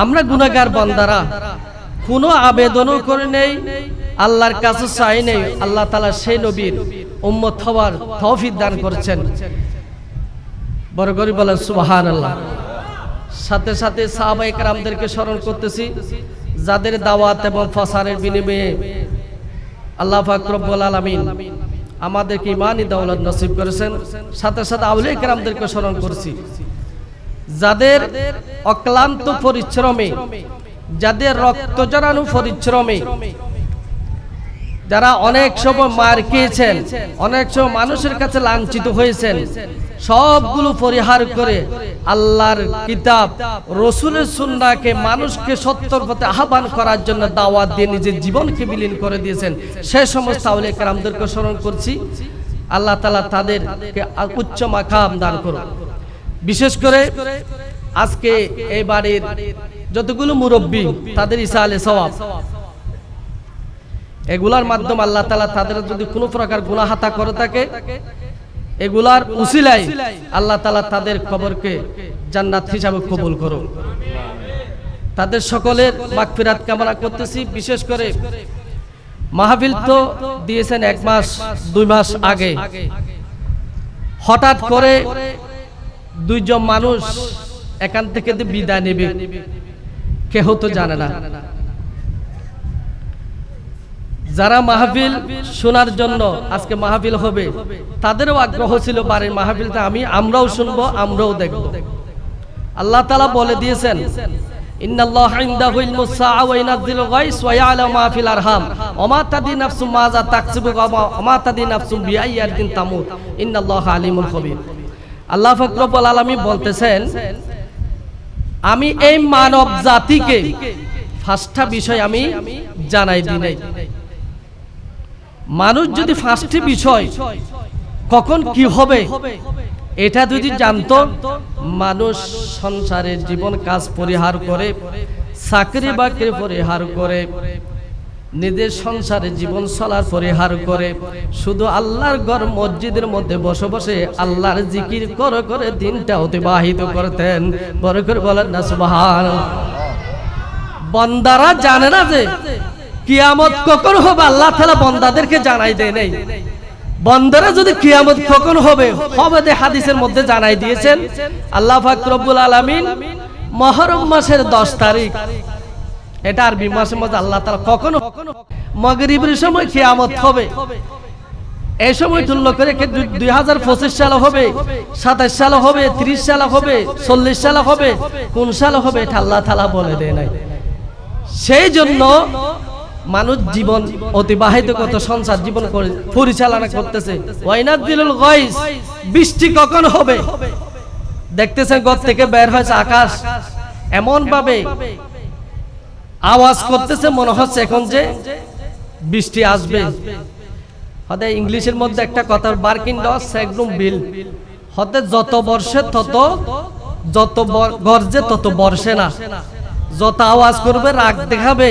আমরা গুনাহগার বান্দারা কোনো আবেদনও করে নেই, আল্লাহর কাছে চাই নেই। আল্লাহ তাআলা সেই নবীর উম্মত হওয়ার তৌফিক দান করেছেন। বড় করে বলেন সুবহানাল্লাহ। সাথে সাথে সাহাবায়ে কেরামদেরকে স্মরণ করতেছি, যাদের দাওয়াত এবং প্রচারের বিনিময়ে আল্লাহ পাক রব্বুল আলামিন আমাদেরকে ঈমানি দৌলত নসিব করেছেন। সাথে সাথে আউলিয়া কেরামদেরকে স্মরণ করছি, যাদের অক্লান্ত পরিশ্রমে, যাদের রক্ত জড়ানো পরিশ্রমে, যারা অনেক সময় মার খেয়েছেন, অনেক সময় মানুষের কাছে লাঞ্ছিত হয়েছেন, সবগুলো পরিহার করে আল্লাহর কিতাব রাসূলের সুন্নাহকে মানুষকে সত্যের পথে আহ্বান করার জন্য দাওয়াত দিয়ে নিজের জীবনকে বিলীন করে দিয়েছেন, সেই সমস্ত আউলিয়া কেরামদেরকে স্মরণ করছি। আল্লাহ তাআলা তাদেরকে উচ্চ মাকাম দান করুন। বিশেষ করে আজকে এই বাড়ির যতগুলো মুরব্বী, তাদের ইসালে সওয়াব, এগুলার মাধ্যমে আল্লাহ তাআলা তাদের যদি কোনো প্রকার গুনাহ হাতা করে থাকে, এগুলার উসিলায় আল্লাহ তাআলা তাদের কবরকে জান্নাত হিসাবে কবুল করুন। তাদের সকলের মাগফিরাত কামনা করতেছি। বিশেষ করে মাহফিল তো দিয়েছেন 1 মাস 2 মাস আগে, হঠাৎ করে 2 জন মানুষ এখান থেকে বিদায় নেবে, কেহ তো জানে না। যারা মাহফিল শোনার জন্য আজকে মাহফিল হবে, তাদেরও আগ্রহ ছিল বাড়ির মাহফিলটা আমরাও শুনবো, আমরাও দেখব। আল্লাহ তাআলা বলে দিয়েছেন, ইন্নাল্লাহা ইনদাহু ইলমুস সাআ ওয়া ইউনাজ্জিলুল গায়স ওয়া ইয়ালামু মা ফিল আরহাম ওয়া মা তাদরি নাফসুম মাযা তাকসিবু ওয়া মা তাদরি নাফসুম বিআইয়ি আরদিন তামুত ইন্নাল্লাহা আলিমুল খাবীর। আল্লাহ পাক রব্বুল আলামিন বলতেছেন, আমি এই মানব জাতিকে 5টা বিষয় আমি জানাই দিই নাই। মানুষ যদি 5টি বিষয় কখন কি হবে এটা যদি জানতো, মানুষ সংসারের জীবন কাজ পরিহার করে, চাকরি বাকরি পরিহার করে, নিজের সংসারে জীবন চলার পরিহার করে, শুধু আল্লাহর ঘর মসজিদের মধ্যে বসে বসে আল্লাহর জিকির করে করে দিনটা অতিবাহিত করতেন। বড় করে বলেন না সুবহানাল্লাহ। বান্দারা জানে না যে কিয়ামত কখন হবে, আল্লাহ তাআলা বান্দাদেরকে জানাই দেয় নাই। বান্দারা যদি কিয়ামত কখন হবে হবে হাদিসের মধ্যে জানাই দিয়েছেন। আল্লাহ পাক রব্বুল আলামিন মুহররম মাসের 10 তারিখ, এটা আরবি মাসের মধ্যে আল্লাহ তাআলা কখন মাগরিবের সময় কিয়ামত হবে, এই সময় তুল্য করে 2025 সালে হবে, 27 সালে হবে, 30 সালে হবে, 40 সালে হবে, কোন সালে হবে এটা আল্লাহ তাআলা বলে দেয় নাই। সেই জন্য মানুষ জীবন অতিবাহিত করতে, সংসার জীবন পরিচালনা করতেছে। ওয়াইনাজিলুল গায়স, বৃষ্টি কখন হবে দেখতেছেন, ঘর থেকে বের হয়েছে, আকাশ এমন ভাবে আওয়াজ করতেছে, মনে হচ্ছে এখন যে বৃষ্টি আসবে। হতে ইংলিশের মধ্যে একটা কথা, বার্কিং ডগ সেগরুম বিল, হতে যত বর্ষে তত, যত গর্জে তত বর্ষে না, যত আওয়াজ করবে, রাগ দেখাবে,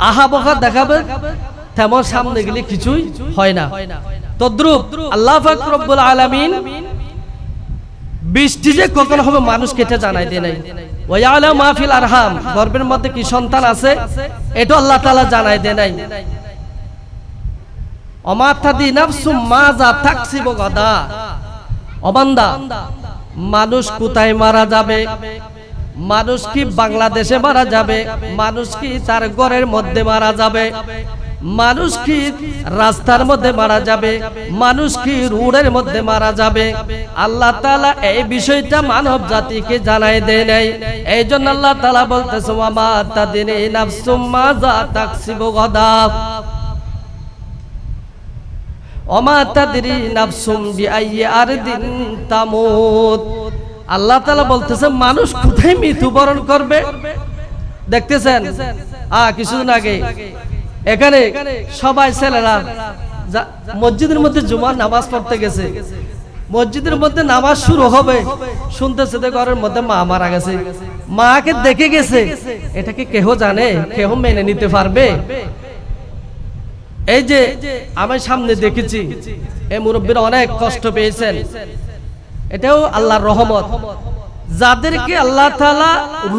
আহা বকা দেখাবে, তেমন সামনে গেলে কিছুই হয় না। তদ্রুপ আল্লাহ পাক রব্বুল আলামিন বৃষ্টি যে কখন হবে মানুষকে এটা জানাই দেয় নাই। ওয়া ইয়ালামু মা ফিল আরহাম, গর্ভের মধ্যে কি সন্তান আছে এটা আল্লাহ তাআলা জানাই দেয় নাই। ওয়া মা তাদরি নাফসুম মাযা তাকসিবু গাদা, ও বান্দা, মানুষ কোথায় মারা যাবে, মানুষ কি বাংলাদেশে মারা যাবে, মানুষ কি তার ঘরের মধ্যে মারা যাবে, মানুষ কি রাস্তার মধ্যে মারা যাবে, মানুষ কি রোডের মধ্যে মারা যাবে, আল্লাহ তাআলা এই বিষয়টা মানব জাতিকে জানাই দেয় নাই। এই জন্য আল্লাহ তাআলা বলতেছে, ওয়া মা তাদরি নাফসুম মাযা তাকসিবু গাদা ওয়া মা তাদরি নাফসুম বিআইয়ি আরদিন তামুত। আল্লাহ তাআলা বলতেছে, মানুষ কোথায় মৃত্যুবরণ করবে। দেখতেছেন কিছুদিন আগে এখানে সবাই ছেলেরা মসজিদের মধ্যে জুমার নামাজ পড়তে গেছে, মসজিদের মধ্যে নামাজ শুরু হবে, শুনতেছে যে ঘরের মধ্যে মা মারা গেছে। মাকে দেখে গেছে, এটাকে কেহ জানে, কেহ মেনে নিতে পারবে? এই যে আমি সামনে দেখেছি, এই মুরব্বীরা অনেক কষ্ট পেয়েছেন, এটাও আল্লাহর রহমত। যাদেরকে আল্লাহ তাআলা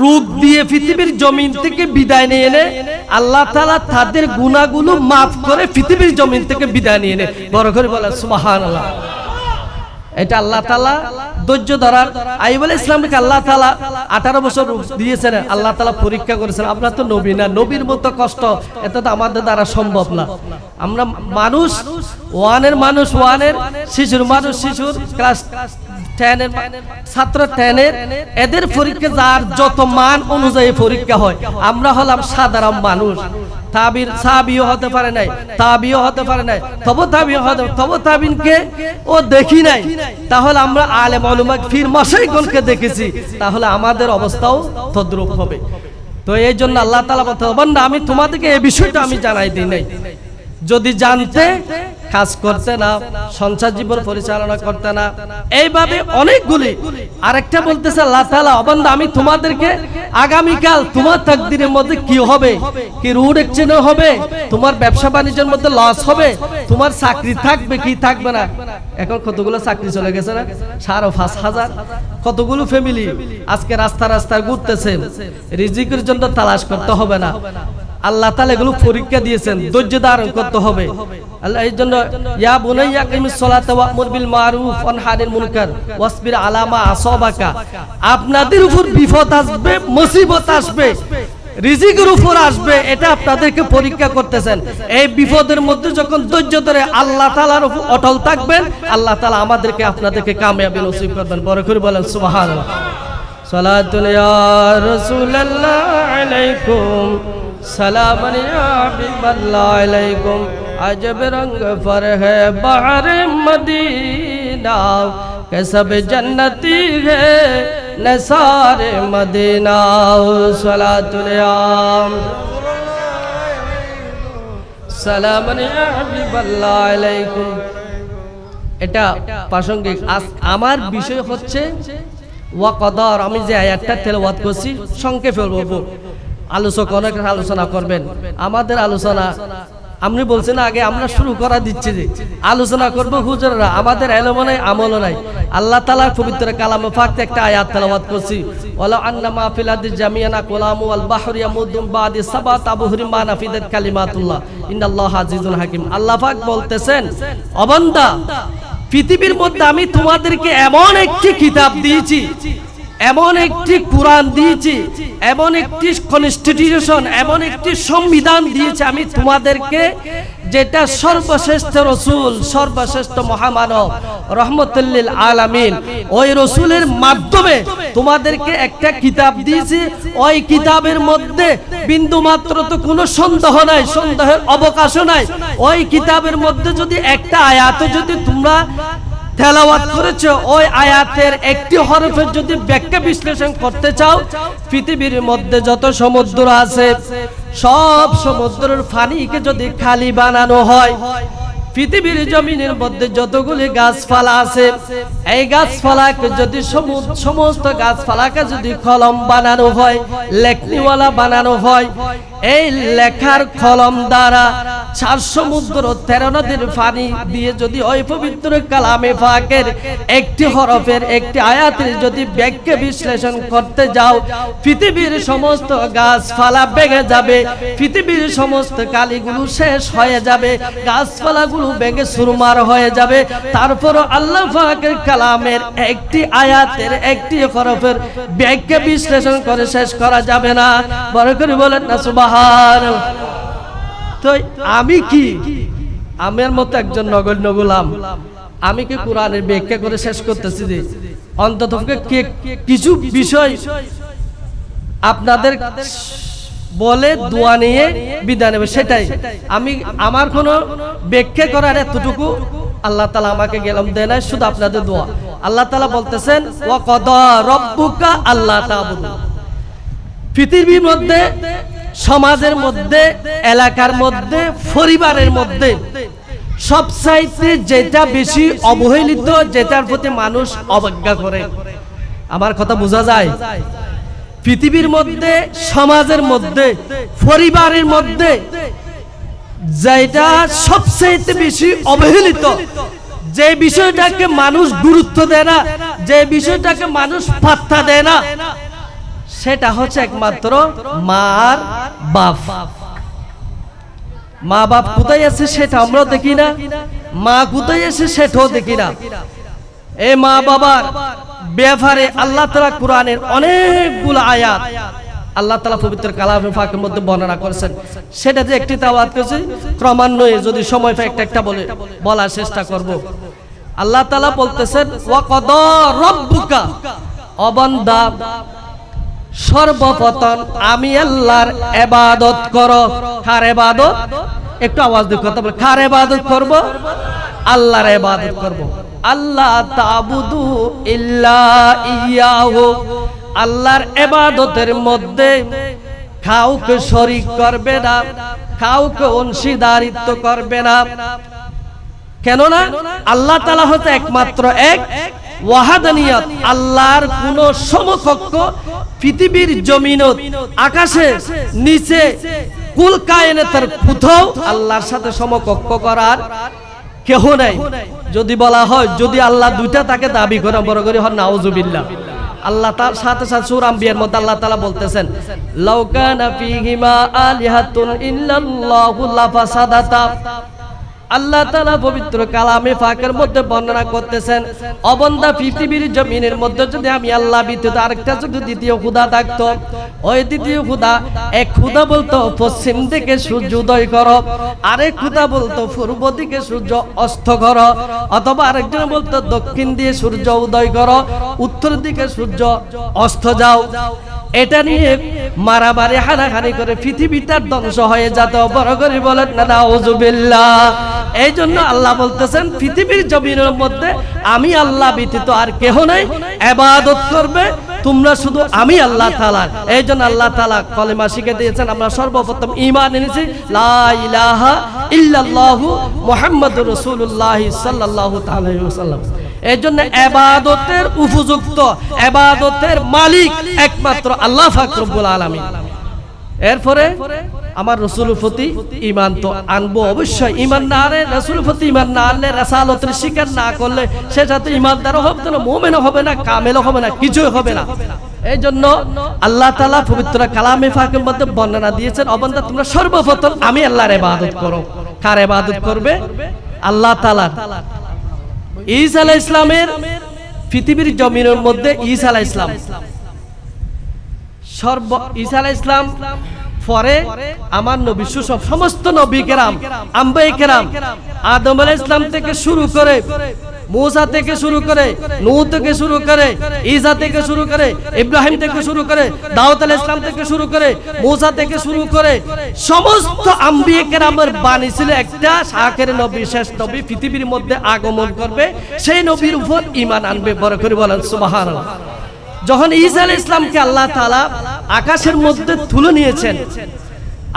রোগ দিয়ে পৃথিবীর জমিন থেকে বিদায় নিয়ে এনে আল্লাহ তাআলা তাদের গুনাহগুলো মাফ করে পৃথিবীর জমিন থেকে বিদায় নিয়ে এনে বড় করে বলেন সুবহানাল্লাহ। এটা আল্লাহ তাআলা ধৈর্য ধরার। আইয়ুব আলাইহিস সালামকে আল্লাহ তাআলা 18 বছর দিয়েছেন, আল্লাহ তাআলা পরীক্ষা করেছেন। আমরা তো নবী না, নবীর মতো কষ্ট এটা তো আমাদের দ্বারা সম্ভব না। আমরা মানুষ, ওয়ানের মানুষ ওয়ানের, শিশুর মানুষ শিশুর, ক্লাস 10 এর ছাত্র 10 এর, এদের পরীক্ষা যার যত মান অনুযায়ী পরীক্ষা হয়। আমরা হলাম সাধারণ মানুষ, তাবির সাহাবীও হতে পারে নাই, তাবিও হতে পারে নাই, তবু তাবিনকে ও দেখি নাই, তাহলে আমরা আলেম উলামা ফির মাশাইখকে দেখেছি, তাহলে আমাদের অবস্থাও তদ্রূপ হবে। তো এই জন্য আল্লাহ তাআলা বলতে, বান্দা আমি তোমাদেরকে এই বিষয়টা আমি জানাই দিই নাই, যদি জানতে কাজ করতে না, সংসার জীবন পরিচালনা করতে না, এইভাবে অনেকগুলি। আরেকটা বলতেছে আল্লাহ তাআলা, বান্দা আমি তোমাদেরকে আগামীকাল তোমার তাকদীরের মধ্যে কি হবে, কি রুড এক্সচেঞ্জ হবে, তোমার ব্যবসা বাণিজ্যের মধ্যে লস হবে, তোমার চাকরি থাকবে কি থাকবে না। এখন কতগুলো চাকরি চলে গেছে না, 5,500। কতগুলো ফ্যামিলি আজকে রাস্তা রাস্তায় ঘুরতেছে, রিজিকের জন্য তালাশ করতে হবে না। আল্লাহ তাআলা এগুলো পরীক্ষা দিয়েছেন, ধৈর্য ধারণ করতে হবে। আল্লাহ এই জন্য ইয়া বুনাইয়া আকিমিস সালাতা ওয়া'মুর বিল মারুফ ওয়ানহা আনিল মুনকার ওয়াসবির আলা মা আসাবাকা। আপনাদের উপর বিপদ আসবে, মুসিবত আসবে, রিজিকের উপর আসবে, এটা আপনাদেরকে পরীক্ষা করতেছেন। এই বিপদের মধ্যে যখন ধৈর্য ধরে আল্লাহ তাআলার উপর অটল থাকবেন, আল্লাহ তাআলা আমাদেরকে আপনাদেরকে কামিয়াবি নসিব করবেন। বড় করে বলেন সুবহানাল্লাহ। সালাতুন ইয়া রাসূলুল্লাহ আলাইকুম, सलाम या हबीबल्लाह अलैकुम, अजब रंग पर है बहर मदीना, के सब जन्नती है नसारे मदीना, सलातुल याम सलाम या हबीबल्लाह अलैकुम। এটা প্রাসঙ্গিক। আমার বিষয় হচ্ছে ওয়া কদর। আমি যে আয়াতটা তেলাওয়াত করছি সংক্ষেপে বলবো, আলোচক অনেক আলোচনা করবেন। আমাদের আলোচনা আপনি বলছেন আগে আমরা শুরু করা দিচ্ছি যে আলোচনা করব হুজুররা, আমাদের ইলম নাই আমল নাই। আল্লাহ তাআলার পবিত্র কালামে পাক একটা আয়াত তেলাওয়াত করছি, ওয়ালা আন্না মা ফিল আরদি জামিয়ানা কুলামু ওয়াল বাহরু ইয়ামুদ্দু বাদি সাবাত আবহুরিম মা নাফিদাত কালিমাতুল্লাহ ইন্নাল্লাহা আজিজুল হাকিম। আল্লাহ পাক বলতেছেন, ও বান্দা পৃথিবীর মধ্যে আমি তোমাদেরকে এমন একটি কিতাব দিয়েছি, এমন একটি কোরআন দিয়েছি, এমন একটি কনস্টিটিউশন, এমন একটি সংবিধান দিয়েছি আমি তোমাদেরকে, যেটা সর্বশ্রেষ্ঠ রসুল, সর্বশ্রেষ্ঠ মহামানব রহমতুল লিল আলামিন, ওই রসুলের মাধ্যমে তোমাদেরকে একটা কিতাব দিয়েছি। ওই কিতাবের মধ্যে বিন্দু মাত্র তো কোনো সন্দেহ নাই, সন্দেহের অবকাশও নাই। ওই কিতাবের মধ্যে যদি একটা আয়াত যদি তোমরা তেলাওয়াত করেছো, ওই আয়াতের একটি হরফের যদি ব্যাখ্যা বিশ্লেষণ করতে চাও, পৃথিবীর মধ্যে যত সমুদ্র আছে সব সমুদ্রের পানিকে যদি খালি বানানো হয়, পৃথিবীর জমিনের মধ্যে যতগুলি গাছপালা আছে, এই গাছপালাকে যদি সমস্ত গাছপালাকে যদি কলম বানানো হয়, লেখনিওয়ালা বানানো হয়, এই লেখার কলম দ্বারা 4 সমুদ্র 13 নদীর পানি দিয়ে যদি ওই পবিত্র কালামে পাকের একটি হরফের একটি আয়াতের যদি ব্যাখ্যা বিশ্লেষণ করতে যাও, পৃথিবীর সমস্ত গাছপালা ভেঙে যাবে, পৃথিবীর সমস্ত কালিগুলো শেষ হয়ে যাবে, গাছপালাগুলো ভেঙে সুরমার হয়ে যাবে। তারপর আল্লাহ পাকের কালামের একটি আয়াতের একটি হরফের ব্যাখ্যা বিশ্লেষণ করে শেষ করা যাবে না। বড় করে বলেন না সুবহানাল্লাহ। তো আমি কি, আমার মতো একজন নগণ্য গোলাম, আমি কি কোরআনের ব্যাখ্যা করে শেষ করতেছি? যে অন্তত কিছু বিষয় আপনাদের বলে দোয়া নিয়ে বিদায় নেবে, সেটাই আমি, আমার কোনো ব্যাখ্যা করার এতটুকু আল্লাহ তাআলা আমাকে গেলাম দেয় না, শুধু আপনাদের দোয়া। আল্লাহ তাআলা বলতেছেন, ওয়া কদা রাব্বুকা আল্লা তা'বুদু। পৃথিবীর মধ্যে, সমাজের মধ্যে, এলাকার মধ্যে, পরিবারের মধ্যে সবচাইতে যেটা বেশি অবহেলিত, যেটার প্রতি মানুষ অবজ্ঞা করে, আমার কথা বোঝা যায়? পৃথিবীর মধ্যে, সমাজের মধ্যে, পরিবারের মধ্যে যেটা সবচেয়ে বেশি অবহেলিত, যে বিষয়টাকে মানুষ গুরুত্ব দেয় না, যে বিষয়টাকে মানুষ পাত্তা দেয় না সেটা হচ্ছে একমাত্র মার বাপ। মা বাপ কোথায় আছে সেটা আমরা দেখি না, মা কোথায় আছে সেটাও দেখি না। এই মা বাবার ব্যাপারে আল্লাহ তাআলা কোরআনের অনেকগুলো আয়াত আল্লাহ তাআলা পবিত্র কালামে পাকের মধ্যে বর্ণনা করেছেন। সেটা যে একটি তেলাওয়াত করেছি, ক্রমান্বয়ে যদি সময় পাই একটা একটা বলার চেষ্টা করব। আল্লাহ তাআলা বলতেছেন ওয়া কদা রাব্বুকা, ও বান্দা সর্বপ্রথম আমি আল্লাহর ইবাদত করো। কার ইবাদত? একটু আওয়াজ দিয়ে কথা বল। কার ইবাদত করব? আল্লাহর ইবাদত করব। আল্লাহ তাবুদু ইল্লা ইয়াহু, আল্লাহর ইবাদতের মধ্যে কাউকে শরীক করবে না, কাউকে অংশীদারিত্ব করবে না। কেননা আল্লাহ তাআলা হচ্ছে একমাত্র এক, ওয়াহাদানিয়ত, আল্লাহর কোন সমকক্ষ পৃথিবীর জমিনত আকাশে নিচে কুল কায়নাতের কোথাও আল্লাহর সাথে সমকক্ষ করার কেহ নাই। যদি বলা হয় যদি আল্লাহ দুইটা তাকে দাবি করে বড় করে হন নাউজুবিল্লাহ। আল্লাহ তার সাথে সাথে সূরা আম্বিয়ার মধ্যে আল্লাহ তাআলা বলতেছেন লাউ কানা ফীহিমা আলিহাতুন ইল্লাল্লাহু লাফাসাদাতা। আল্লাহ তাআলা পবিত্র কালামে পাকের মধ্যে বর্ণনা করতেছেন অবন্দা পৃথিবীর জমিনের মধ্যে যদি আমি আল্লাহ ব্যতীত আরেকটা যদি দ্বিতীয় খোদা থাকতো, ওই দ্বিতীয় খোদা, এক খোদা বলতো পশ্চিম দিকে সূর্য উদয় করো, আরেক খোদা বলতো পূর্ব দিকে সূর্য অস্ত করো, অথবা আরেকজন বলতো দক্ষিণ দিয়ে সূর্য উদয় করো, উত্তর দিকে সূর্য অস্ত যাও। এটা নিয়ে মারামারি হানাহানি করে পৃথিবীটা ধ্বংস হয়ে যেত। বড় করে বলেন না নাউজুবিল্লাহ। এই জন্য আল্লাহ বলতেছেন পৃথিবীর জমিনের মধ্যে আমি আল্লাহ ব্যতীত আর কেহ নাই, ইবাদত করবে তোমরা শুধু আমি আল্লাহ তাআলা। এই জন্য আল্লাহ তাআলা কলেমা শিখে দিয়েছেন। আমরা সর্বপ্রথম ঈমান এনেছি লা ইলাহা ইল্লাল্লাহু মুহাম্মাদুর রাসূলুল্লাহ সাল্লাল্লাহু তাআলা আলাইহি ওয়াসাল্লাম। এই জন্য ইবাদতের উপযুক্ত, ইবাদতের মালিক একমাত্র আল্লাহ পাক রব্বুল আলামিন। এরপরে আমার রাসূলের প্রতি ঈমান তো আনবো অবশ্যই। ঈমান না আনলে, রাসূলের প্রতি ঈমান না আনলে, রাসালাতের স্বীকার না করলে সেটা তো ঈমানদারও হবে না, মুমিনও হবে না, কামেলও হবে না, কিছুই হবে না। এই জন্য আল্লাহ তাআলা পবিত্র কালামে পাকের মধ্যে বর্ণনা দিয়েছেন অবান্দা তোমরা সর্বপ্রথম আমি আল্লাহর ইবাদত করো। কার ইবাদত করবে? আল্লাহ তাআলার। ঈসা আলাইহিস সালামের পৃথিবীর জমিনের মধ্যে ঈসা আলাইহিস সালাম ঈসা আলাইহিস সালাম পরে আমার নবী সমস্ত নবী কেরাম, আম্বিয়া কেরাম, আদম আলাইহিস সালাম থেকে শুরু করে, मूसा থেকে শুরু করে, নূহ থেকে শুরু করে, ঈসা থেকে শুরু করে, ইব্রাহিম থেকে শুরু করে, দাউদ আলাইহিস সালাম থেকে শুরু করে, मूसा থেকে শুরু করে সমস্ত আম্বিয়া কেরামের বাণী ছিল একটা, আখের নবী, শেষ নবী পৃথিবীর মধ্যে আগমন করবে, সেই নবীর উপর ঈমান আনবে। বড় করে বলেন সুবহানাল্লাহ। যখন ঈসা আলাইহিস সালামকে আল্লাহ তাআলা আকাশের মধ্যে তুলে নিয়েছেন,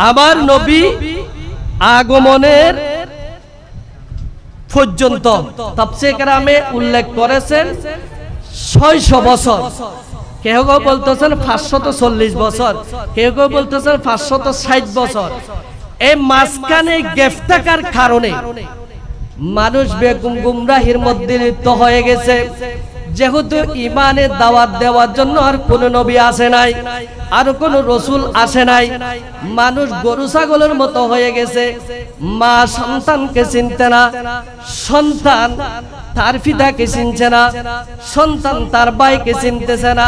আমার নবী আগমনের পর্যন্ত তাফসীর কেরামে উল্লেখ করেছেন 600 বছর, কেউ কেউ বলতেছেন 540 বছর, কেউ কেউ বলতেছেন 560 বছর। এই মাঝখানে গ্যাপ থাকার কারণে মানুষ বেগুম গুমরাহির মধ্যে লিপ্ত হয়ে গেছে। যেহেতু ঈমানের দাওয়াত দেওয়ার জন্য আর কোন নবী আসে নাই, আর কোন রসুল আসে নাই, মানুষ গরু ছাগলের মতো হয়ে গেছে। মা সন্তানকে চিনতে না, সন্তান তার পিতাকে চিনছে না, সন্তান তার ভাইকে চিনতেছে না।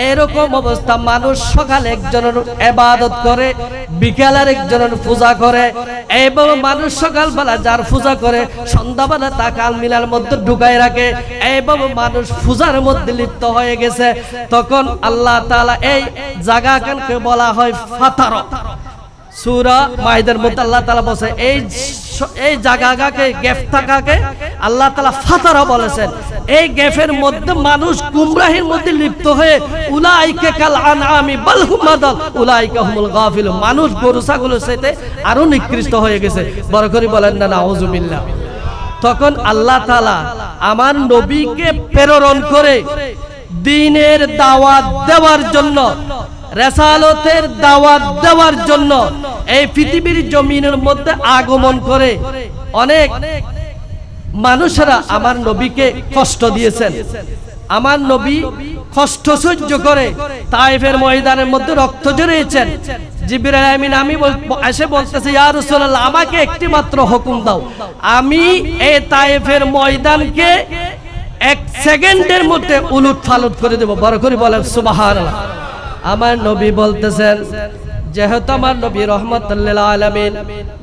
এরকম অবস্থা, মানুষ সকালে একজনের ইবাদত করে, বিকালের একজনের পূজা করে, এবং মানুষ সকালবেলা যার পূজা করে সন্ধ্যাবেলা তা কাল মিলার মধ্যে ঢুকায় রাখে, এবং মানুষ পূজার মধ্যে লিপ্ত হয়ে গেছে। তখন আল্লাহ তাআলা এই জায়গাকে বলা হয় ফাতারা। সূরা মাইদার মধ্যে আল্লাহ তাআলা বলেছে এই জায়গাকে, গ্যাপ থাকাকে আল্লাহ তাআলা ফাতারা বলেছেন। এই গ্যাপের মধ্যে মানুষ গুমরাহির মধ্যে লিপ্ত হয়ে উলাইকা কাল আনআমি বাল হুম আদাল উলাইকা হুমুল গাফিলুন, মানুষ গরু ছাগলের চাইতে আরো নিকৃষ্ট হয়ে গেছে। বড় করে বলেন না নাউজুবিল্লাহ। তখন আল্লাহ তাআলা আমার নবীকে প্রেরণ করে দ্বীনের দাওয়াত দেওয়ার জন্য, রিসালাতের দাওয়াত দেওয়ার জন্য এই পৃথিবীর জমিনের মধ্যে আগমন করে অনেক মানুষেরা আমার নবীকে কষ্ট দিয়েছেন। আমার নবী কষ্ট সহ্য করে তায়েফের ময়দানের মধ্যে রক্ত ঝরিয়েছেন। জিবরাইল আমিন এসে বলতেছে, ইয়া রাসূলুল্লাহ, আমাকে একটি মাত্র হুকুম দাও, আমি এই তায়েফের ময়দানকে 1 সেকেন্ডের মধ্যে উলট পালট করে দেব। বড় করে বলেন সুবহানাল্লাহ। আমার নবী বলতেছেন, যেহেতু আমার নবী রহমাতুল লিল আলামিন,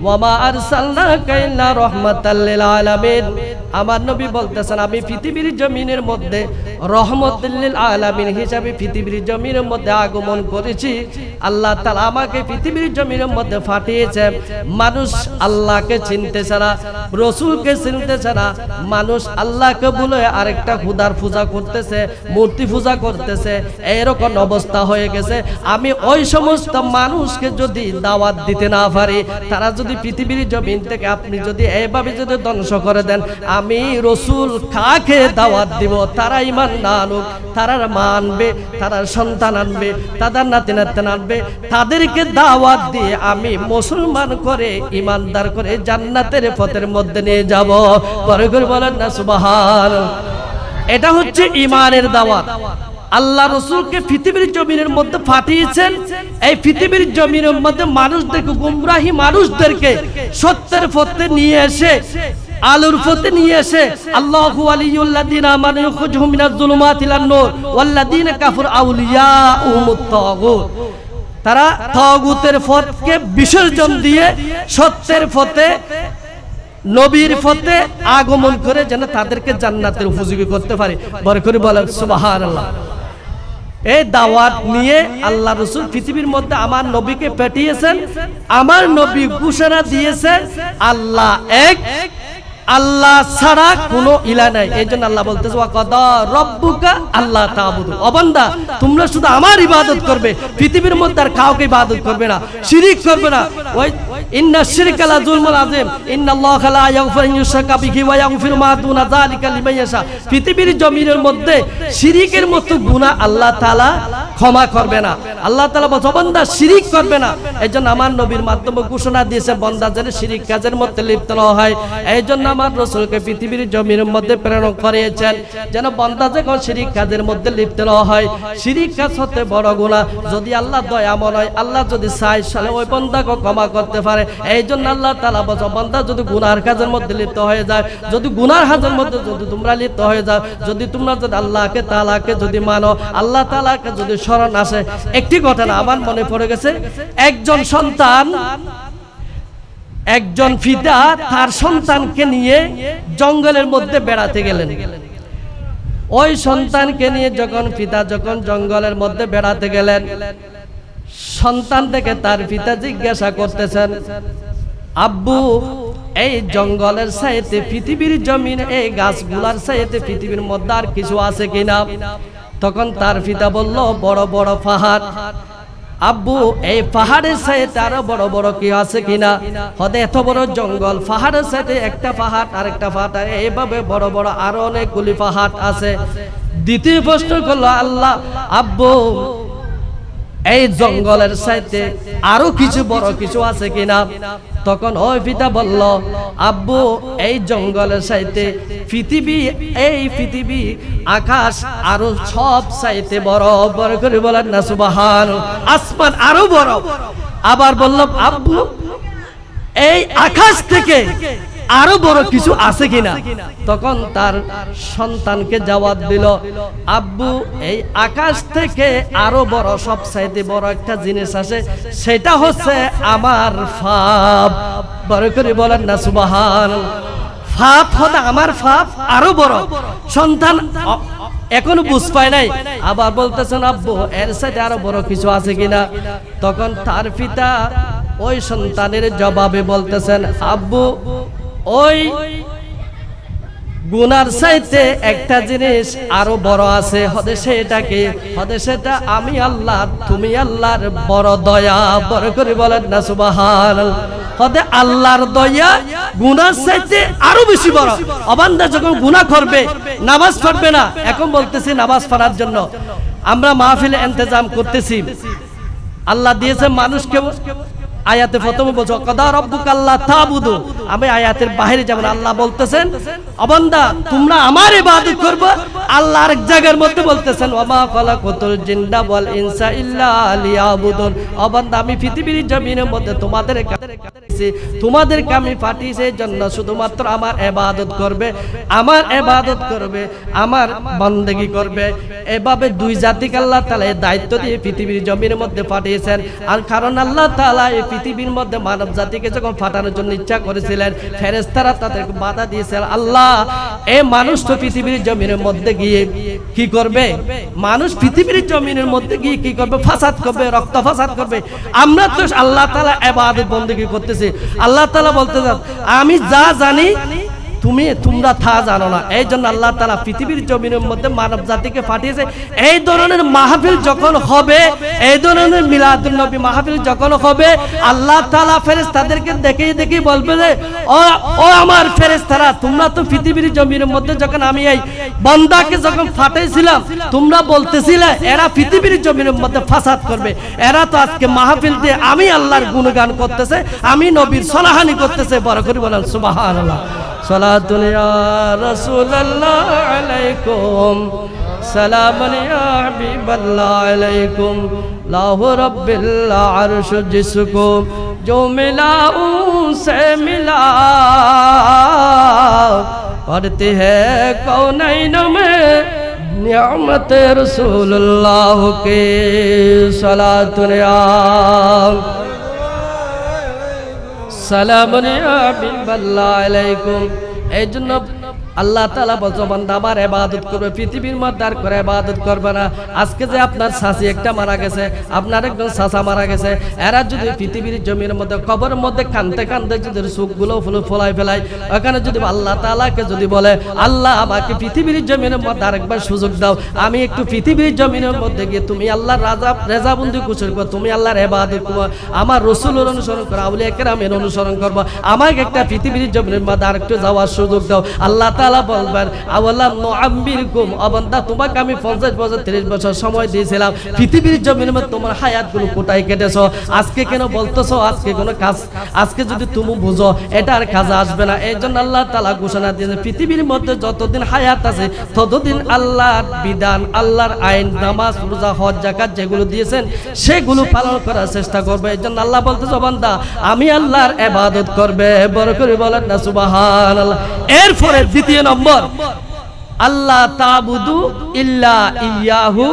ওয়া মা আরসালনাকা ইল্লা রাহমাতাল লিল আলামিন, আমার নবী বলতেছেন আমি পৃথিবীর জমিনের মধ্যে রহমাতুল লিল আলামিন হিসাবে পৃথিবীর জমিনের মধ্যে আগমন করেছি। আল্লাহ তাআলা আমাকে পৃথিবীর জমিনের মধ্যে পাঠিয়েছে। মানুষ আল্লাহকে চিনতেছে না, রাসূলকে চিনতেছে না, মানুষ আল্লাহকে ভুলে আরেকটা খোদার পূজা করতেছে, মূর্তি পূজা করতেছে, এরকম অবস্থা হয়ে গেছে। আমি ওই সমস্ত মানুষকে যদি দাওয়াত দিতে না পারি, তারা যদি পৃথিবীর জমিন থেকে আপনি যদি এইভাবে যদি ধ্বংস করে দেন, আমি রাসূল কাকে দাওয়াত দিব? তারা ঈমান না আনুক, তারা মানবে, তারা সন্তান আনবে, তাদের নাতি নাতনি আনবে, তাদেরকে দাওয়াত দিয়ে আমি মুসলমান করে ঈমানদার করে জান্নাতের পথের মধ্যে নিয়ে যাব। পরে করে বলেন না সুবহানাল্লাহ। এটা হচ্ছে ঈমানের দাওয়াত। আল্লাহ রাসূলকে পৃথিবীর জমিনের মধ্যে পাঠিয়েছেন, এই পৃথিবীর জমিনের মধ্যে মানুষদেরকে, গুমরাহী মানুষদেরকে সত্যের পথে নিয়ে এসে, আলোর পথে নিয়ে এসে, আল্লাহু ওয়ালিয়ুল্লাযিনা আমানু ইখরিজুহুম মিনাজ যুলুমাতি ইলান নূর ওয়াল্লাযিনা কাফারু আউলিয়াউহুমুত তাগুত। তারা তাগুতের পথকে বিসর্জন দিয়ে সত্যের পথে, নবীর পথে আগমন করে যেন তাদেরকে জান্নাতের উপযোগী করতে পারে। বড় করে বলেন সুবহানাল্লাহ। এই দাওয়াত নিয়ে আল্লাহ রাসূল পৃথিবীর মধ্যে আমার নবীকে পাঠিয়েছেন। আমার নবী ঘোষণা দিয়েছেন আল্লাহ এক, আল্লাহ ছাড়া কোনো ইলা নাই। এইজন্য আল্লাহ বলতেছে, ওয়া কাদা রাব্বুকা আল্লা তা'বুদু, ও বান্দা তোমরা শুধু আমার ইবাদত করবে, পৃথিবীর মধ্যে আর কাউকে ইবাদত করবে না, শিরিক করবে না। ওই ইন্না শিরকা লা যুলমুন আযীম, ইন্নাল্লাহা লা ইয়াগফিরু আন ইউশরাকা বিহি ওয়া ইয়াগফিরু মা দুনা যালিকা লিমান ইয়াশা। পৃথিবীর জমিনের মধ্যে শিরিকের মতো গুনাহ আল্লাহ তাআলা ক্ষমা করবে না। আল্লাহ তাআলা বলছে, বান্দা শিরিক করবে না। এইজন্য আমার নবীর মাধ্যমে ঘোষণা দিয়েছে বান্দা যেন শিরিক কাজের মধ্যে লিপ্ত না হয়। এইজন্য আমার রাসূলকে পৃথিবীর জমিনের মধ্যে প্রেরণ করিয়েছেন যেন বান্দা যখন শিরিক কাজের মধ্যে লিপ্ত না হয়। শিরিক কাজ হতে বড় গুনাহ। যদি আল্লাহ দয়াময় হয়, আল্লাহ যদি চায় তাহলে ওই বান্দাকে ক্ষমা করতে পারে। এইজন্য আল্লাহ তাআলা বলছে, বান্দা যদি গুনার কাজের মধ্যে লিপ্ত হয়ে যায়, যদি গুনার কাজের মধ্যে যদি তোমরা লিপ্ত হয়ে যাও, যদি তোমরা যদি আল্লাহকে তাআলাকে যদি মানো, আল্লাহ তাআলাকে যদি শরণ আসে। একটি ঘটনা আমার মনে পড়ে গেছে। একজন সন্তান, একজন পিতা তার সন্তানকে নিয়ে জঙ্গলের মধ্যে বেড়াতে গেলেন। ওই সন্তানকে নিয়ে যখন পিতা জঙ্গলের মধ্যে বেড়াতে গেলেন, সন্তান থেকে তার পিতা জিজ্ঞাসা করতেছেন, আব্বু এই জঙ্গলের সাইতে, পৃথিবীর জমিন এই গাছগুলার সাইতে পৃথিবীর মধ্যে আর কিছু আছে কিনা? তখন তার পিতা বলল, বড় বড় পাহাড়। আব্বু এই পাহাড়ের সাইতে আরো বড় বড় কি আছে কিনা? হতে এত বড় জঙ্গল, পাহাড়ের সাইতে একটা পাহাড় আরেকটা পাহাড়, এইভাবে বড় বড় আরো অনেকগুলি পাহাড় আছে। দ্বিতীয় প্রশ্ন করলো, আল্লাহ আব্বু এই জঙ্গলের সাইতে আরো কিছু বড় কিছু আছে কিনা? তখন ওই পিতা বলল, আব্বু এই জঙ্গলের সাইতে পৃথিবী, এই পৃথিবী আকাশ আরো সব সাইতে বড়। বড় করে বলেন না সুবহানাল্লাহ। আসমান আরো বড়। আবার বলল, আব্বু এই আকাশ থেকে আরো বড় কিছু আছে কিনা? তখন তার সন্তানকে জবাব দিল, আব্বু এই আকাশ থেকে আরো বড়, সব চাইতে বড় একটা জিনিস আছে, সেটা হচ্ছে আমার পাপ। বড় করে বলেন না সুবহানাল্লাহ। পাপ হতে আমার পাপ আরো বড়। সন্তান এখনো বুঝ পায় নাই, আবার বলতেছেন, আব্বু এর সাথে আরো বড় কিছু আছে কিনা? তখন তার পিতা ওই সন্তানের জবাবে বলতেছেন, আব্বু ওই গুনার চাইতে একটা জিনিস আরো বড় আছে, হতে সেটাকে, হতে সেটা আমি আল্লাহ, তুমি আল্লাহর বড় দয়া। বড় করে বলেন না সুবহানাল্লাহ। হতে আল্লাহর দয়া গুনার চাইতে আরো বেশি বড়। অবান্দা যখন গুনাহ করবে, নামাজ পড়বে না, এখন বলতেছি নামাজ পড়ার জন্য আমরা মাহফিলে ইন্তজাম করতেছি। আল্লাহ দিয়েছে মানুষকে, আয়াতে প্রথমে বলছো কাদা রাব্বুকা আল্লা তা'বুদু, আমি আয়াতের বাইরে যাব না। আল্লাহ বলতেছেন ও বান্দা তোমরা আমার ইবাদত করবে। আল্লাহ আরেক জায়গার মধ্যে বলতেছেন ওয়া খালাকাতুল জিন্না ওয়াল ইনসা ইল্লা লিয়াবুদুন, ও বান্দা আমি পৃথিবীর জমিনের মধ্যে তোমাদেরকে আমি পাঠিয়েছি এই জন্য শুধুমাত্র আমার ইবাদত করবে, আমার ইবাদত করবে, আমার বন্দেগী করবে। এভাবে দুই জাতিকে আল্লাহ তাআলা এই দায়িত্ব দিয়ে পৃথিবীর জমিনের মধ্যে পাঠিয়েছেন। আর কারণ আল্লাহ তাআলা এই পৃথিবীর মধ্যে মানব জাতিকে যখন পাঠানোর জন্য ইচ্ছা করেছিলেন, ফেরেশতারা তাদেরকে বাধা দিয়েছিল। আল্লাহ এই মানুষ তো পৃথিবীর জমিনের মধ্যে গিয়ে কি করবে? মানুষ পৃথিবীর জমিনের মধ্যে গিয়ে কি করবে? ফাসাদ করবে, রক্ত ফাসাদ করবে। আমরা তো আল্লাহ তাআলা ইবাদত বন্দেগী করতেছি। আল্লাহ তাআলা বলতেছেন আমি যা জানি তোমরা তা জানো না। এই জন্য আল্লাহ তাআলা পৃথিবীর জমিনের মধ্যে মানব জাতিকে পাঠিয়েছে। এই ধরনের মাহফিল যখন হবে, এই ধরনের মিলাদুন নবী মাহফিল যখন হবে, আল্লাহ তাআলা ফেরেশতাদেরকে দেখে বলবে যে ও আমার ফেরেশতারা, তোমরা তো পৃথিবীর জমিনের মধ্যে যখন আমি এই বান্দাকে যখন পাঠাইছিলাম, তোমরা বলতেছিলে এরা পৃথিবীর জমিনের মধ্যে ফাসাদ করবে। এরা তো আজকে মাহফিল দিয়ে আমি আল্লাহর গুণগান করতেছে, আমি নবীর সলাহানি করতেছে। বড় করে বলেন সুবহানাল্লাহ। সালাতুন ইয়া রাসূলুল্লাহ আলাইকুম, সালামুন ইয়া হাবিবাল্লাহ আলাইকুম, লাহু রাব্বিল আরশ জিসকো जो मिला उनसे मिला, पढ़ते हैं कौनैन में नियामत रसूलुल्लाह के सलातुन या সালামুন ইয়া হাবিবাল্লাহ আলাইকুম। এই জন্য আল্লাহ তাআলা বলছো বান্দা আমার ইবাদত করবে, পৃথিবীর মধ্যে আর করে ইবাদত করবে না। আজকে যে আপনার শাশি একটা মারা গেছে, আপনার একজন শাশা মারা গেছে, এরা যদি পৃথিবীর জমির মধ্যে কবরের মধ্যে কাঁদতে কাঁদতে যদি চোখগুলো ফোলাই ফেলায়, ওখানে যদি আল্লাহ তাআলাকে যদি বলে আল্লাহ আমাকে পৃথিবীর জমিনের মধ্যে আরেকবার সুযোগ দাও, আমি একটু পৃথিবীর জমিনের মধ্যে গিয়ে তুমি আল্লাহর রেজাবন্দি কুশল করো, তুমি আল্লাহর ইবাদত করো, আমার রাসূলের অনুসরণ করো, আউলিয়া কেরামের অনুসরণ করবো, আমাকে একটা পৃথিবীর জমিনের মধ্যে আরেকটু যাওয়ার সুযোগ দাও। আল্লাহ তাআলা বলবেন আওয়ালাম নুআম্মিরকুম, ও বান্দা তোমাকে আমি 50 বছর 30 বছর সময় দিয়েছিলাম, পৃথিবীর জমিনের মধ্যে তোমার হায়াতগুলো কোথায় কেটেছো? আজকে কেন বলতেছো আজকে কোনো কাজ, আজকে যদি তুমি বুঝো এটা আর কাজে আসবে না। এই জন্য আল্লাহ তাআলা ঘোষণা দিয়েছে পৃথিবীর মধ্যে যতদিন হায়াত আছে ততদিন আল্লাহর বিধান, আল্লাহর আইন, নামাজ রোজা হজ যাকাত যেগুলো দিয়েছেন সেগুলো পালন করার চেষ্টা করবে। এই জন্য আল্লাহ বলতেছে বান্দা আমি আল্লাহর ইবাদত করবে। বড় করে বলেন না সুবহানাল্লাহ। এরপরে দ্বিতীয় নম্বর আল্লাহ তা'বুদু ইল্লা ইয়াহু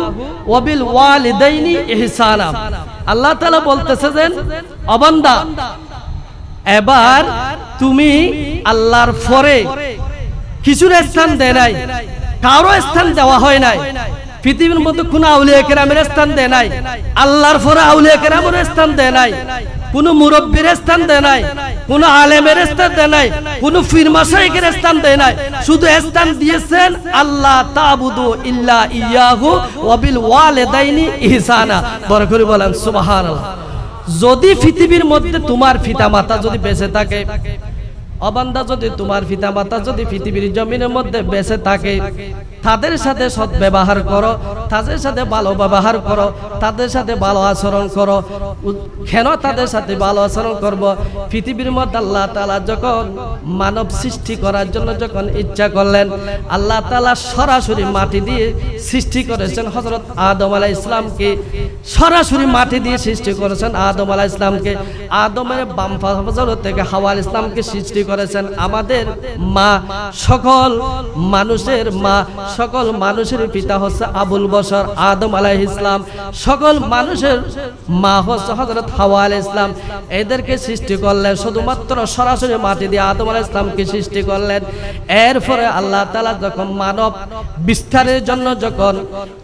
ওয়া বিল ওয়ালিদাইনি ইহসানা। আল্লাহ তাআলা বলতেছে যে ও বান্দা এবার তুমি আল্লাহর পরে কিছুর স্থান দেয় নাই, কারো স্থান দেওয়া হয় নাই, পৃথিবীর মধ্যে কোনো আউলিয়া কেরামের স্থান দেয় নাই, আল্লাহর পরে আউলিয়া কেরামের স্থান দেয় নাই, কোন মুরব্বীর স্থান দেয় নাই, কোন আলেমের স্থান দেয় নাই, কোন পীর মাশায়েখের স্থান দেয় নাই, শুধু স্থান দিয়েছেন আল্লাহ তা'বুদু ইল্লা ইয়াহু ওয়া বিল ওয়ালিদাইনি ইহসানা। বড় করে বলেন সুবহানাল্লাহ। যদি পৃথিবীর মধ্যে তোমার পিতামাতা যদি বেঁচে থাকে, অবান্দা যদি তোমার পিতামাতা যদি পৃথিবীর জমিনের মধ্যে বেঁচে থাকে, তাদের সাথে সৎ ব্যবহার করো, তাদের সাথে ভালো ব্যবহার করো, তাদের সাথে ভালো আচরণ করো। কেন তাদের সাথে ভালো আচরণ করব? পৃথিবীর মধ্যে আল্লাহ তাআলা যখন মানব সৃষ্টি করার জন্য যখন ইচ্ছা করলেন, আল্লাহ তাআলা সরাসরি মাটি দিয়ে সৃষ্টি করেছেন হযরত আদম আলাইহিস সালামকে, সরাসরি মাটি দিয়ে সৃষ্টি করেছেন আদম আলাইহিস সালামকে। আদমের বাম পাশ থেকে হাওয়া আলাইহিস সালামকে সৃষ্টি করেছেন। আমাদের মা, সকল মানুষের মা, সকল মানুষের পিতা হচ্ছে আবুল বশর আদম আলাইহিস সালাম, সকল মানুষের মা হচ্ছে হযরত হাওয়া আলাইহিস সালাম। এদেরকে সৃষ্টি করলেন শুধুমাত্র সরাসরি মাটি দিয়ে আদম আলাইহিস সালামকে সৃষ্টি করলেন। এরপরে আল্লাহ তাআলা যখন মানব বিস্তারের জন্য যখন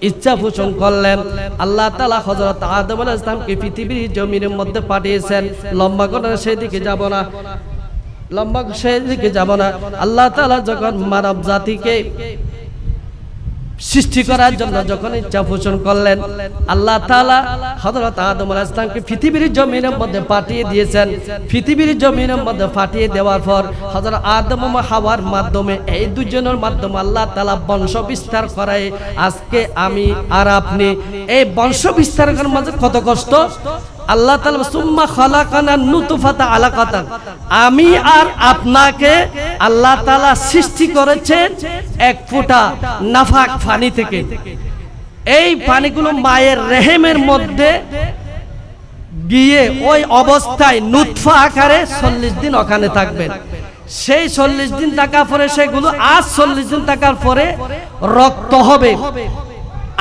ইচ্ছা পোষণ করলেন, আল্লাহ তাআলা হযরত আদম আলাইহিস সালামকে পৃথিবীর জমিনের মধ্যে পাঠিয়েছেন। লম্বা করে সেদিকে যাব না, আল্লাহ তাআলা যখন মানব জাতিকে সৃষ্টি করার জন্য যখন ইচ্ছা পোষণ করলেন, আল্লাহ তাআলা হযরত আদম আলাইহিস সালামকে পৃথিবীর জমিনের মধ্যে পাঠিয়ে দিয়েছেন। পৃথিবীর জমিনের মধ্যে পাঠিয়ে দেওয়ার পর হযরত আদম ও হাওয়ার মাধ্যমে, এই দুজনের মাধ্যমে আল্লাহ তাআলা বংশ বিস্তার করায় আজকে আমি আর আপনি এই বংশ বিস্তারের মাঝে কত কষ্ট। আল্লাহ তাআলা সুম্মা খালাকানা নুতফাতা আলাকাতান, আমি আর আপনাকে আল্লাহ তাআলা সৃষ্টি করেছেন এক ফোঁটা নাফাক পানি থেকে। এই পানিগুলো মায়ের রেহেমের মধ্যে গিয়ে ওই অবস্থায় নুতফা আকারে 40 দিন ওখানে থাকবেন। সেই 40 দিন থাকার পরে সেগুলো আজ 40 দিন থাকার পরে রক্ত হবে।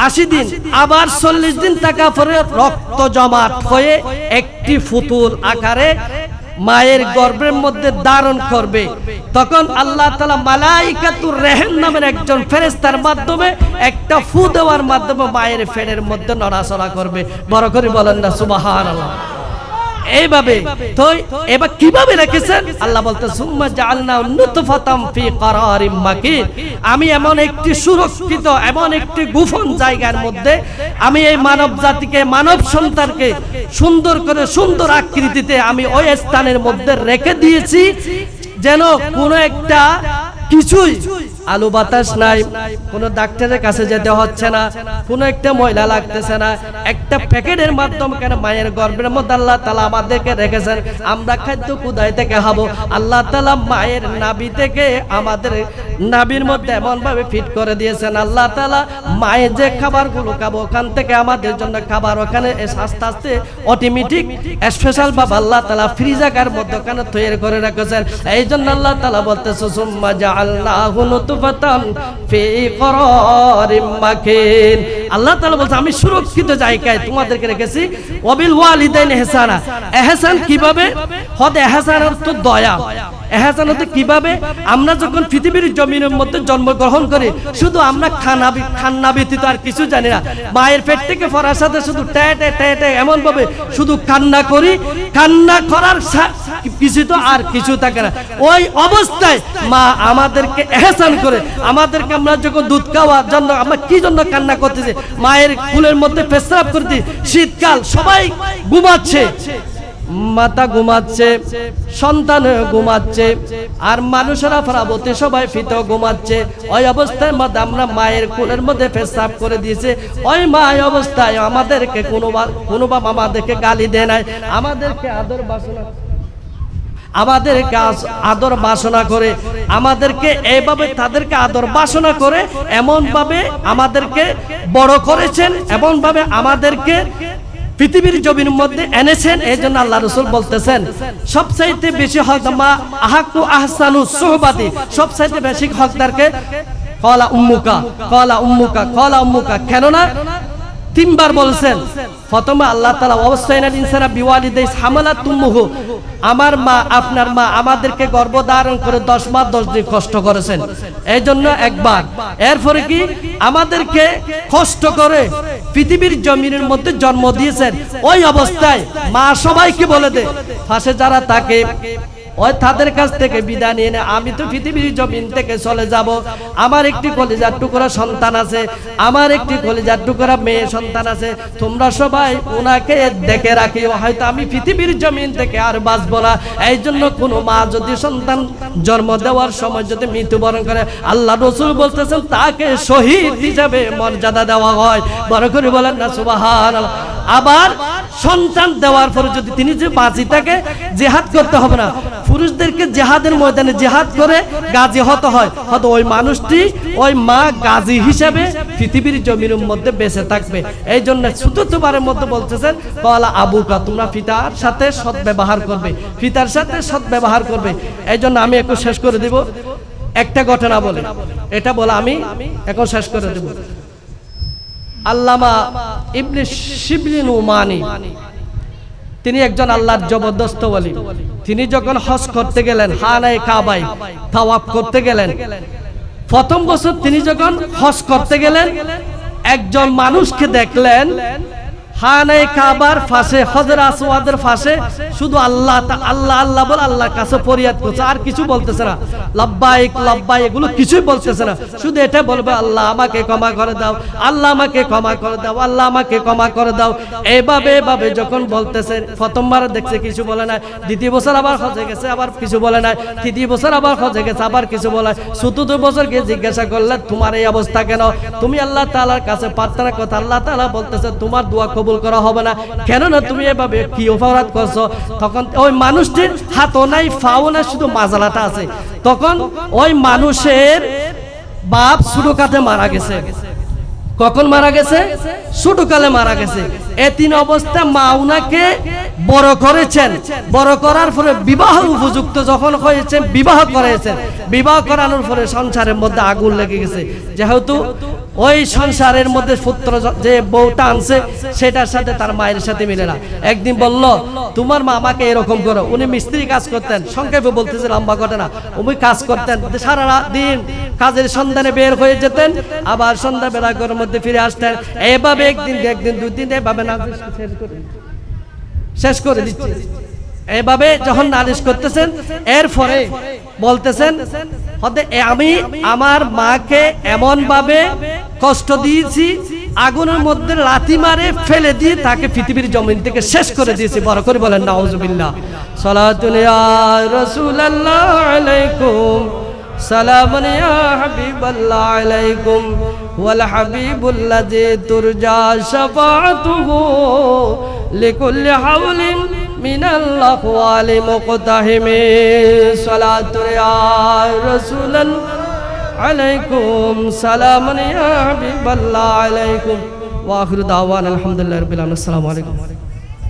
80 দিন আবার 40 দিন থাকার পরে রক্ত জমাট হয়ে একটি ফুতুল আকারে মায়ের গর্ভের মধ্যে ধারণ করবে। তখন আল্লাহ তাআলা মালাইকাতুর রেহেম নামের একজন ফেরেশতার মাধ্যমে একটা ফু দেওয়ার মাধ্যমে মায়ের ফেরের মধ্যে নড়াচড়া করবে। বড় করে বলেন না সুবহানাল্লাহ। এইভাবে তো এবার কিভাবে রেখেছেন আল্লাহ বলতেন সুম্মা জাআলনা নুতফাতাম ফি করারিম মাকিন, আমি এমন একটি সুরক্ষিত এমন একটি গোপন জায়গার মধ্যে আমি এই মানব জাতিকে মানব সন্তানকে সুন্দর করে সুন্দর আকৃতিতে আমি ওই স্থানের মধ্যে রেখে দিয়েছি যেন কোনো একটা কিছুই আলো বাতাস নাই, কোনো ডাক্তারের কাছে যেতে হচ্ছে না, কোনো একটা ময়লা লাগতেছে না। একটা প্যাকেটের মাধ্যমে কেন মায়ের গর্ভের মধ্যে আল্লাহ তাআলা আমাদেরকে রেখেছেন। আমরা খাদ্য কোথায় থেকে খাবো? আল্লাহ তাআলা মায়ের নাভি থেকে আমাদের নাভির মধ্যে এমন ভাবে ফিট করে দিয়েছেন। আল্লাহ তাআলা মায়ের যে খাবারগুলো খাবো ওখান থেকে আমাদের জন্য খাবার ওখানে আস্তে আস্তে অটোমেটিক স্পেশাল ভাবে আল্লাহ তাআলা ফ্রিজাকার মধ্যে ওখানে তৈরি করে রেখেছেন। এই জন্য আল্লাহ তাআলা বলতেছে সুম্মা জাআলনাহু নুতফাতান ফি করারিম মাকিন, আল্লাহ তাআলা বলছে আমি সুরক্ষিত জায়গায় তোমাদেরকে রেখেছি। ওয়াবিল ওয়ালিদাইনি ইহসানা, ইহসান কিভাবে? হদ ইহসান অর্থ দয়া। ইহসান হতে কিভাবে? আমরা যখন পৃথিবীর জমিনের মধ্যে জন্মগ্রহণ করি শুধু আমরা খান্না ব্যতীত আর কিছু জানি না। মায়ের পেট থেকে পড়ার সাথে শুধু ট্যাটে এমন ভাবে শুধু কান্না করি, কান্না করার কিছু তো আর কিছু থাকে না। ওই অবস্থায় মা আমাদেরকে ইহসান করে আমাদেরকে, আমরা যখন দুধ খাওয়ার জন্য আমরা কি জন্য কান্না করতেছি, মায়ের কুলের মধ্যে পেশাব করতে, শীতকাল সবাই ঘুমাচ্ছে, মাতা ঘুমাচ্ছে, সন্তান ঘুমাচ্ছে, আর মানুষেরা প্রাবতে সবাই ফিত ঘুমাচ্ছে। ওই অবস্থায় মধ্যে আমরা মায়ের কোলের মধ্যে পেশাব করে দিয়েছে। ওই মায়ের অবস্থায় আমাদেরকে কোনো বাবা আমাদেরকে গালি দেয় নাই, আমাদেরকে আদর বাসনা করে আমাদেরকে এইভাবে তাদেরকে আদর বাসনা করে এমন ভাবে আমাদেরকে বড় করেছেন, এমন ভাবে আমাদেরকে পৃথিবীর জমির মধ্যে এনেছেন। এই জন্য আল্লাহ রাসূল বলতেছেন সবচাইতে বেশি হক মা আহাকু আহসানু সুহবাতি, সবচাইতে বেশি হকদারকে কলা উম্মুকা কলা উম্মুকা কলা উম্মুকা। কেননা তিনবার বলছেন। প্রথমে আল্লাহ তাআলা ওয়াসাইনাল ইনসানা বিওয়ালিদাইহি হামালাত উম্মুহু, আমার মা আপনার মা আমাদেরকে গর্ভধারণ করে 10 মাস 10 দিন কষ্ট করেছেন, এই জন্য একবার। এরপরে কি আমাদেরকে কষ্ট করে পৃথিবীর জমিনের মধ্যে জন্ম দিয়েছেন। ওই অবস্থায় মা সবাইকে বলে দেয় পাশে যারা থাকে ওই তাদের কাছ থেকে বিদায় নিয়ে নে, আমি তো পৃথিবীর জমিন থেকে চলে যাব। আমার একটি কলিজার টুকরা সন্তান আছে, আমার একটি কলিজার টুকরা মেয়ে সন্তান আছে, তোমরা সবাই ওনাকে দেখে রাখি, হয়তো আমি পৃথিবীর জমিন থেকে আর বাঁচব না। এই জন্য কোনো মা যদি সন্তান জন্ম দেওয়ার সময় যদি মৃত্যুবরণ করে, আল্লাহ রাসূল বলতেছেন তাকে শহীদ হিসাবে মর্যাদা দেওয়া হয়। বড় করে বলেন না সুবহানাল্লাহ। আবার সন্তান দেওয়ার পরে যদি তিনি যে বাঁচি থাকে, জিহাদ করতে হবে না, পুরুষদেরকে জিহাদের ময়দানে জিহাদ করে গাজী হতে হয়, হয়তো ওই মানুষটি ওই মা গাজী হিসেবে পৃথিবীর জমিনের মধ্যে বেঁচে থাকবে। এই জন্য চতুর্থবারের মধ্যে বলতেছেন কলা আবুকা, তোমরা পিতার সাথে সৎ ব্যবহার করবে, পিতার সাথে সৎ ব্যবহার করবে। এই জন্য আমি একটু শেষ করে দিব একটা ঘটনা বলে, এটা বলে আমি এখন শেষ করে দেব। আল্লামা ইবনে শিবলি নুমানি, তিনি একজন আল্লাহর জবরদস্ত ওলি। তিনি যখন হজ করতে গেলেন, খানায়ে কাবায় তাওয়াফ করতে গেলেন, প্রথম বছর তিনি যখন হজ করতে গেলেন একজন মানুষকে দেখলেন খানায়ে কাবার পাশে হজর আসওয়াদের পাশে শুধু আল্লাহ আল্লাহ আল্লাহ বলে আল্লাহর কাছে ফরিয়াদ করছে, আর কিছু বলতেছে না। লাব্বাইক লাব্বাইক এগুলো কিছুই বলতেছে না, শুধু এটা বলবে আল্লাহ আমাকে ক্ষমা করে দাও, আল্লাহ আমাকে ক্ষমা করে দাও, আল্লাহ আমাকে ক্ষমা করে দাও। এভাবে এভাবে যখন বলতেছে, প্রথমবার দেখছে কিছু বলে না, দ্বিতীয় বছর আবার হজে গেছে আবার কিছু বলে না, তৃতীয় বছর আবার হজে গেছে আবার কিছু বলে। চতুর্থ বছর গিয়ে জিজ্ঞাসা করলে তোমার এই অবস্থা কেন? তুমি আল্লাহ তাআলার কাছে প্রার্থনা করতে, আল্লাহ তাআলা বলতেছে তোমার দোয়া কবুল করা হবে না, কেননা তুমি এভাবে কি অপরাধ করছো? তখন ওই মানুষটির হাতও নাই পাও নাই, শুধু মাজালাটা আছে। তখন ওই মানুষের বাপ ছোটকালে মারা গেছে। কখন মারা গেছে? ছোটকালে মারা গেছে। এতিম অবস্থা মা উনাকে বড় করেছেন, বড় করার পরে বিবাহ উপযুক্ত যখন হয়েছে বিবাহ করেছেন, বিবাহ করানোর পরে সংসারের মধ্যে আগুন লেগে গেছে। যেহেতু ওই সংসারের মধ্যে পুত্র যে বউটা আনছে সেটার সাথে তার মায়ের সাথে মিলে না। একদিন বলল তোমার মা আমাকে এরকম করো। উনি মিস্ত্রি কাজ করতেন, সংক্ষেপে বলতেছে লম্বা ঘটনা। উনি কাজ করতেন, সারা দিন কাজের সন্ধানে বের হয়ে যেতেন, আবার সন্ধ্যাবেলা ঘরের মধ্যে ফিরে আসতেন। এভাবে একদিন দুই দিন এভাবে না শেষ করে দিচ্ছে। এভাবে যখন নালিশ করতেছেন, এরপরে বলতেছেন আমি আমার মাকে এমন ভাবে কষ্ট দিয়েছি, আগুনের মধ্যে লাথি মারে ফেলে দিয়ে তাকে পৃথিবীর জমিন থেকে শেষ করে দিয়েছি। বড় করে বলেন নাউজুবিল্লাহ। সালাতুন ইয়া রাসূলুল্লাহ আলাইকুম, সালামুন ইয়া হাবিবাল্লাহ আলাইকুম, ওয়াল হাবিবুল্লাযী তুরজা শাফাআতুহু লিকুল্লি হাওলিন মিনাল্লাহ ওয়ালি মুকতাহিমি। সালাতুন ইয়া রাসূলুল্লাহ আলাইকুম, সালামুন ইয়া হাবিবাল্লাহ আলাইকুম, ওয়া আখিরু দাওয়ানা আলহামদুলিল্লাহি রাব্বিল আলামিন। আসসালামু আলাইকুম।